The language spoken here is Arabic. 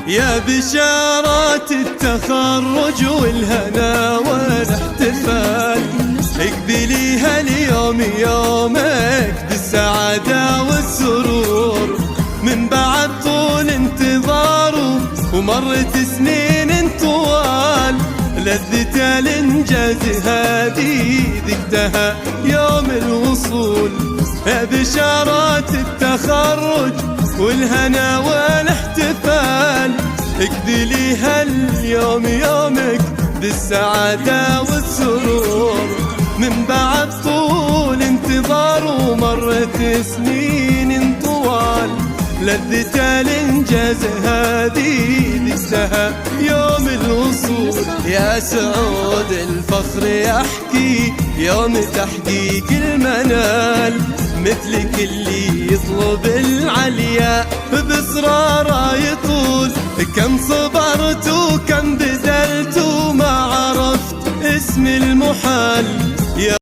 يا بشارات التخرج والهنا والاحتفال، اقبليها اليوم يومك بالسعادة والسرور، من بعد طول انتظار ومرت سنين طوال، لذة الانجاز هذه ذقتها يوم الوصول. يا بشارات التخرج والهنا والاحتفال، اقبليها اليوم يومك بالسعادة والسرور، من بعد طول انتظار ومرت سنين طوال، لذة الانجاز هذه ذقتها يوم الوصول. يا سعود الفخر يحكي يوم تحقيق المنال، مثلك اللي يطلب العليا بإصراره يطول، كم صبرت وكم بذلت وما عرفت اسم المحال،